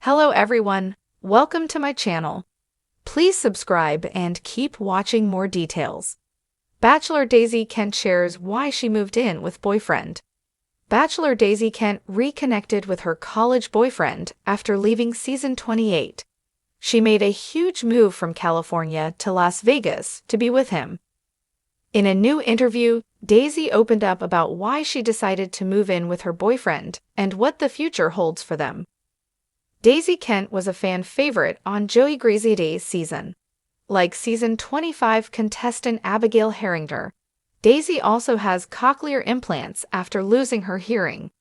Hello everyone, welcome to my channel. Please subscribe and keep watching more details. Bachelor Daisy Kent shares why she moved in with boyfriend. Bachelor Daisy Kent reconnected with her college boyfriend after leaving season 28. She made a huge move from California to Las Vegas to be with him. In a new interview, Daisy opened up about why she decided to move in with her boyfriend and what the future holds for them. Daisy Kent was a fan favorite on Joey Graziadei's season. Like season 25 contestant Abigail Herringer, Daisy also has cochlear implants after losing her hearing.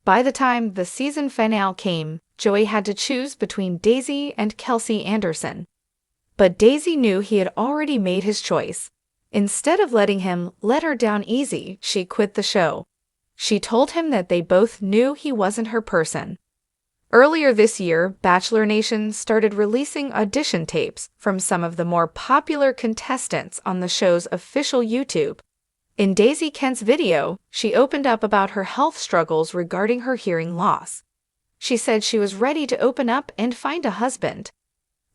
By the time the season finale came, Joey had to choose between Daisy and Kelsey Anderson. But Daisy knew he had already made his choice. Instead of letting him let her down easy, she quit the show. She told him that they both knew he wasn't her person. Earlier this year, Bachelor Nation started releasing audition tapes from some of the more popular contestants on the show's official YouTube. In Daisy Kent's video, she opened up about her health struggles regarding her hearing loss. She said she was ready to open up and find a husband.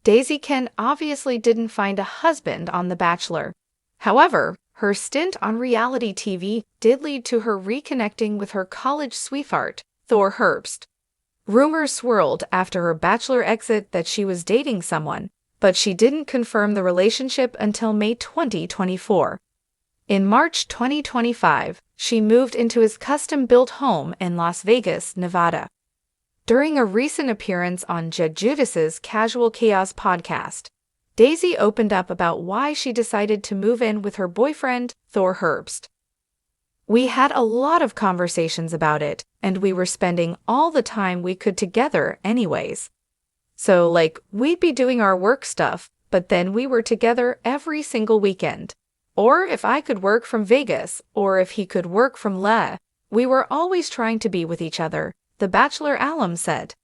Daisy Kent obviously didn't find a husband on The Bachelor. However, her stint on reality TV did lead to her reconnecting with her college sweetheart, Thor Herbst. Rumors swirled after her Bachelor exit that she was dating someone, but she didn't confirm the relationship until May 2024. In March 2025, she moved into his custom-built home in Las Vegas, Nevada. During a recent appearance on Jed Judas's Casual Chaos podcast, Daisy opened up about why she decided to move in with her boyfriend, Thor Herbst. "We had a lot of conversations about it, and we were spending all the time we could together anyways. So, we'd be doing our work stuff, but then we were together every single weekend. Or if I could work from Vegas, or if he could work from LA, we were always trying to be with each other," the Bachelor alum said.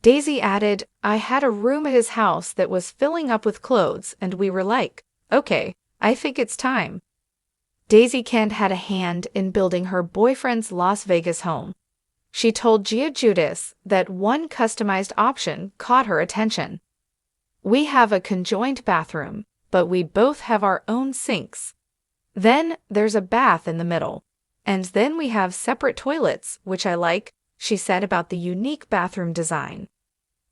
Daisy added, "I had a room at his house that was filling up with clothes, and we were like, okay, I think it's time." Daisy Kent had a hand in building her boyfriend's Las Vegas home. She told Gia Judas that one customized option caught her attention. "We have a conjoined bathroom, but we both have our own sinks. Then there's a bath in the middle. And then we have separate toilets, which I like," she said about the unique bathroom design.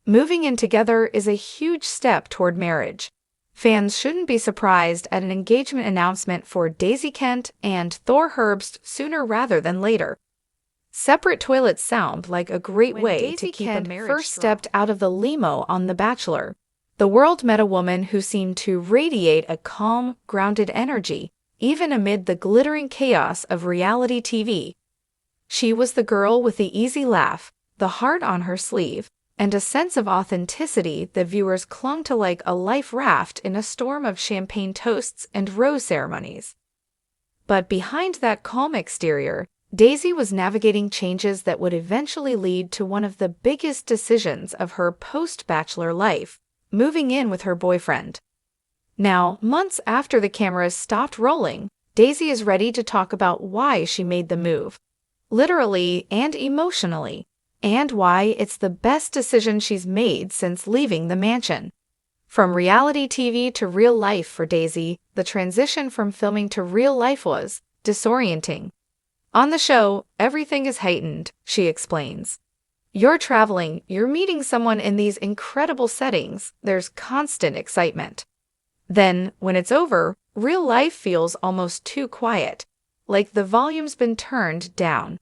Moving in together is a huge step toward marriage. Fans shouldn't be surprised at an engagement announcement for Daisy Kent and Thor Herbst sooner rather than later. Separate toilets sound like a great way to keep a marriage first stepped out of the limo on The Bachelor. The world met a woman who seemed to radiate a calm, grounded energy, even amid the glittering chaos of reality TV. She was the girl with the easy laugh, the heart on her sleeve, and a sense of authenticity that viewers clung to like a life raft in a storm of champagne toasts and rose ceremonies. But behind that calm exterior, Daisy was navigating changes that would eventually lead to one of the biggest decisions of her post-Bachelor life, moving in with her boyfriend. Now, months after the cameras stopped rolling, Daisy is ready to talk about why she made the move, literally and emotionally, and why it's the best decision she's made since leaving the mansion. From reality TV to real life for Daisy, the transition from filming to real life was disorienting. "On the show, everything is heightened," she explains. "You're traveling, you're meeting someone in these incredible settings, there's constant excitement. Then, when it's over, real life feels almost too quiet, like the volume's been turned down."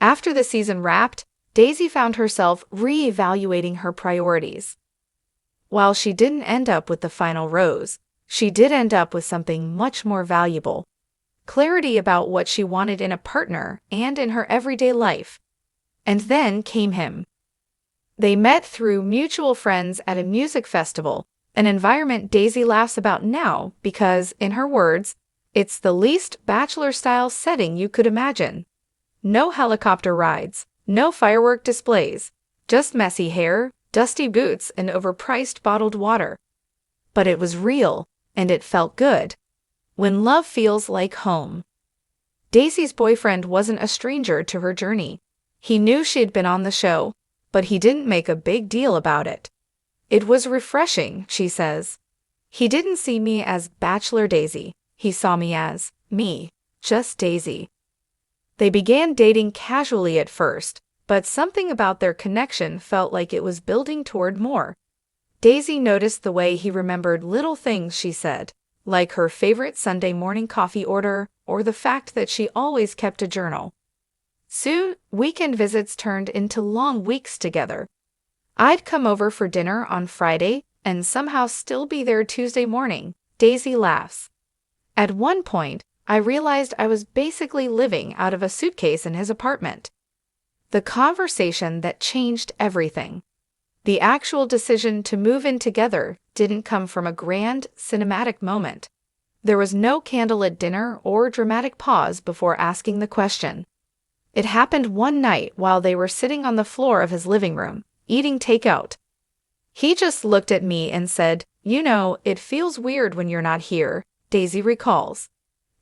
After the season wrapped, Daisy found herself re-evaluating her priorities. While she didn't end up with the final rose, she did end up with something much more valuable: clarity about what she wanted in a partner and in her everyday life. And then came him. They met through mutual friends at a music festival, an environment Daisy laughs about now because, in her words, it's the least Bachelor-style setting you could imagine. No helicopter rides, no firework displays, just messy hair, dusty boots, and overpriced bottled water. But it was real, and it felt good. When love feels like home. Daisy's boyfriend wasn't a stranger to her journey. He knew she'd been on the show, but he didn't make a big deal about it. It was refreshing, she says. He didn't see me as Bachelor Daisy. He saw me as me, just Daisy. They began dating casually at first, but something about their connection felt like it was building toward more. Daisy noticed the way he remembered little things she said, like her favorite Sunday morning coffee order or the fact that she always kept a journal. Soon, weekend visits turned into long weeks together. I'd come over for dinner on Friday and somehow still be there Tuesday morning, Daisy laughs. At one point, I realized I was basically living out of a suitcase in his apartment. The conversation that changed everything. The actual decision to move in together didn't come from a grand, cinematic moment. There was no candlelit dinner or dramatic pause before asking the question. It happened one night while they were sitting on the floor of his living room, eating takeout. He just looked at me and said, "You know, it feels weird when you're not here," Daisy recalls.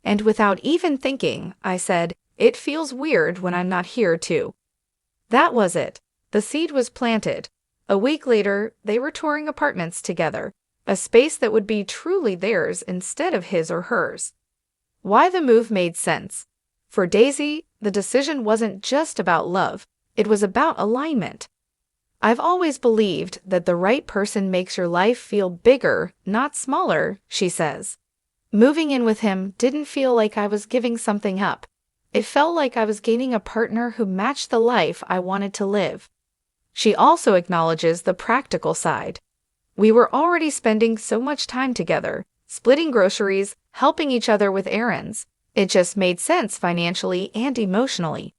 And without even thinking, I said, "It feels weird when I'm not here too." That was it. The seed was planted. A week later, they were touring apartments together, a space that would be truly theirs instead of his or hers. Why the move made sense. For Daisy, the decision wasn't just about love, it was about alignment. I've always believed that the right person makes your life feel bigger, not smaller, she says. Moving in with him didn't feel like I was giving something up. It felt like I was gaining a partner who matched the life I wanted to live. She also acknowledges the practical side. We were already spending so much time together, splitting groceries, helping each other with errands. It just made sense financially and emotionally.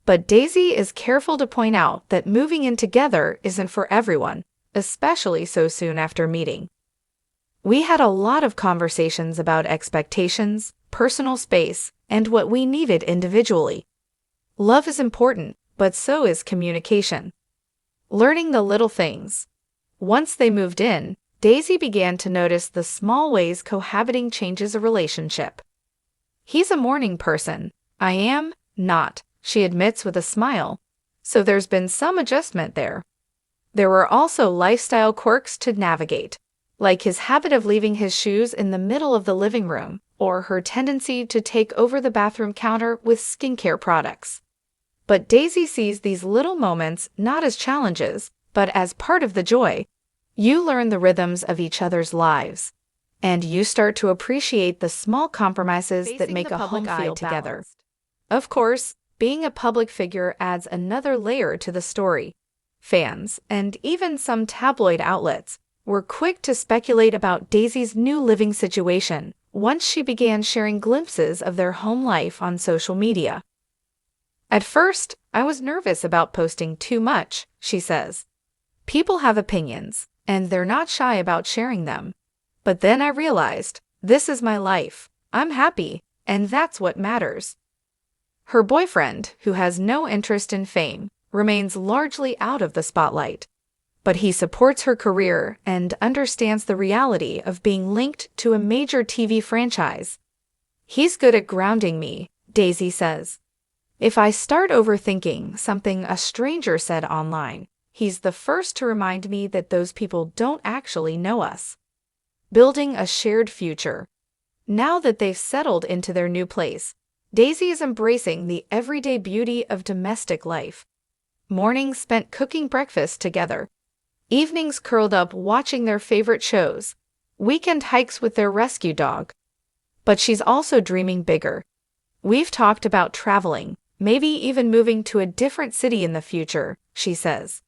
But Daisy is careful to point out that moving in together isn't for everyone, especially so soon after meeting. We had a lot of conversations about expectations, personal space, and what we needed individually. Love is important, but so is communication. Learning the little things. Once they moved in, Daisy began to notice the small ways cohabiting changes a relationship. He's a morning person. I am not, she admits with a smile. So there's been some adjustment there. There were also lifestyle quirks to navigate, like his habit of leaving his shoes in the middle of the living room, or her tendency to take over the bathroom counter with skincare products. But Daisy sees these little moments not as challenges, but as part of the joy. You learn the rhythms of each other's lives, and you start to appreciate the small compromises that make a home feel together. Of course, being a public figure adds another layer to the story. Fans, and even some tabloid outlets, were quick to speculate about Daisy's new living situation once she began sharing glimpses of their home life on social media. At first, I was nervous about posting too much, she says. People have opinions, and they're not shy about sharing them. But then I realized, this is my life. I'm happy, and that's what matters. Her boyfriend, who has no interest in fame, remains largely out of the spotlight. But he supports her career and understands the reality of being linked to a major TV franchise. He's good at grounding me, Daisy says. If I start overthinking something a stranger said online, he's the first to remind me that those people don't actually know us. Building a shared future. Now that they've settled into their new place, Daisy is embracing the everyday beauty of domestic life. Mornings spent cooking breakfast together. Evenings curled up watching their favorite shows. Weekend hikes with their rescue dog. But she's also dreaming bigger. We've talked about traveling, maybe even moving to a different city in the future, she says.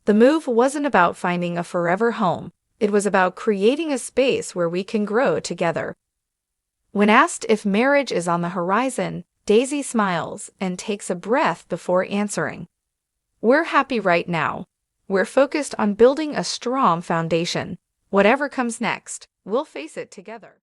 The move wasn't about finding a forever home. It was about creating a space where we can grow together. When asked if marriage is on the horizon, Daisy smiles and takes a breath before answering. We're happy right now. We're focused on building a strong foundation. Whatever comes next, we'll face it together.